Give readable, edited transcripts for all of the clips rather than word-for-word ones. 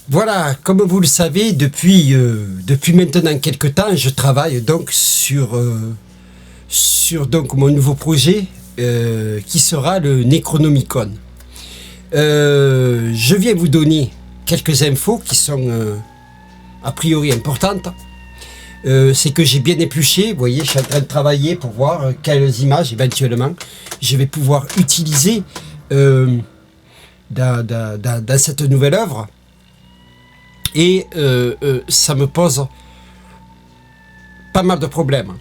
Voilà, comme vous le savez, depuis maintenant quelques temps, je travaille donc sur donc mon nouveau projet qui sera le Necronomicon. Je viens vous donner quelques infos qui sont a priori importantes. C'est que j'ai bien épluché, vous voyez, je suis en train de travailler pour voir quelles images éventuellement je vais pouvoir utiliser dans cette nouvelle œuvre. Et ça me pose pas mal de problèmes.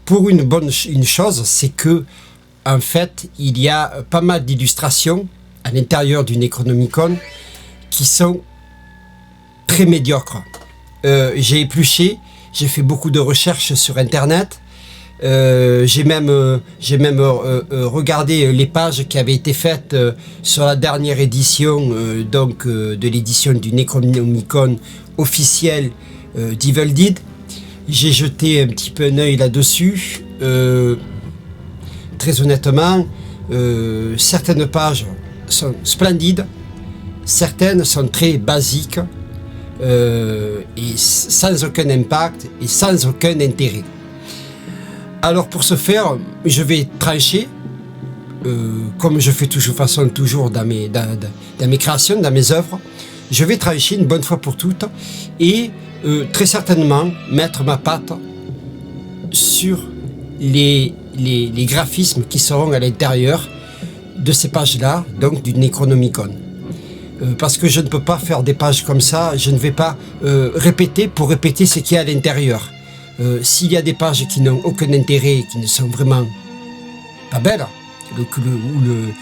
Pour une chose, c'est que en fait, il y a pas mal d'illustrations à l'intérieur du Necronomicon qui sont très médiocres. J'ai épluché, j'ai fait beaucoup de recherches sur Internet. J'ai même regardé les pages qui avaient été faites sur la dernière édition de l'édition du Necronomicon officiel d'Evil Dead. J'ai jeté un petit peu un œil là-dessus. Très honnêtement, certaines pages sont splendides, certaines sont très basiques et sans aucun impact et sans aucun intérêt. Alors pour ce faire, je vais trancher, comme je fais toujours dans mes créations, dans mes œuvres, je vais trancher une bonne fois pour toutes et très certainement mettre ma patte sur les graphismes qui seront à l'intérieur de ces pages-là, donc du Necronomicon. Parce que je ne peux pas faire des pages comme ça, je ne vais pas répéter pour répéter ce qu'il y a à l'intérieur. S'il y a des pages qui n'ont aucun intérêt, qui ne sont vraiment pas belles, où le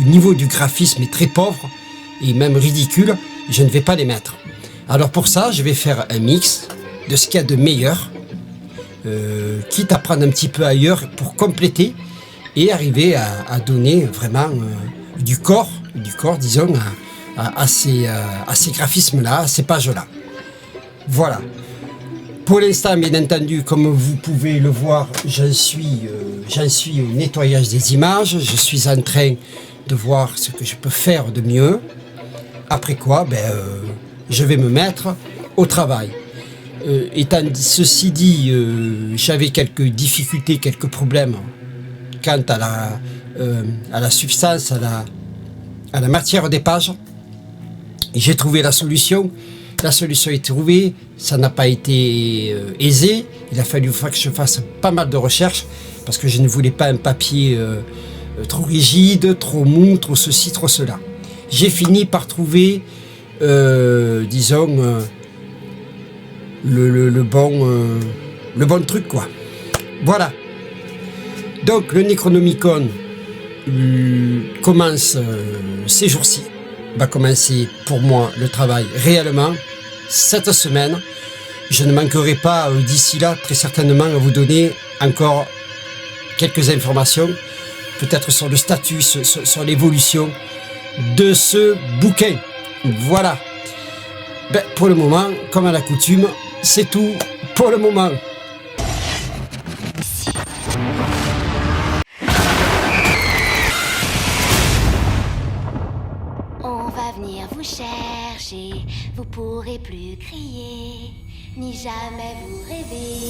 niveau du graphisme est très pauvre et même ridicule, je ne vais pas les mettre. Alors pour ça, je vais faire un mix de ce qu'il y a de meilleur, quitte à prendre un petit peu ailleurs pour compléter et arriver à donner vraiment du corps, disons, à ces graphismes-là, à ces pages-là. Voilà. Pour l'instant, bien entendu, comme vous pouvez le voir, j'en suis au nettoyage des images. Je suis en train de voir ce que je peux faire de mieux. Après quoi, je vais me mettre au travail. Étant ceci dit, j'avais quelques difficultés, quelques problèmes quant à la substance, à la matière des pages. J'ai trouvé la solution. La solution est trouvée, ça n'a pas été aisé. Il a fallu que je fasse pas mal de recherches parce que je ne voulais pas un papier trop rigide, trop mou, trop ceci, trop cela. J'ai fini par trouver, disons, le bon truc, quoi. Voilà. Donc le Necronomicon commence ces jours-ci. Va commencer pour moi le travail réellement cette semaine. Je ne manquerai pas d'ici là très certainement à vous donner encore quelques informations, peut-être sur le statut, sur l'évolution de ce bouquin. Voilà. Pour le moment, comme à la coutume, c'est tout pour le moment. Vous chercher, vous pourrez plus crier, ni jamais vous rêver.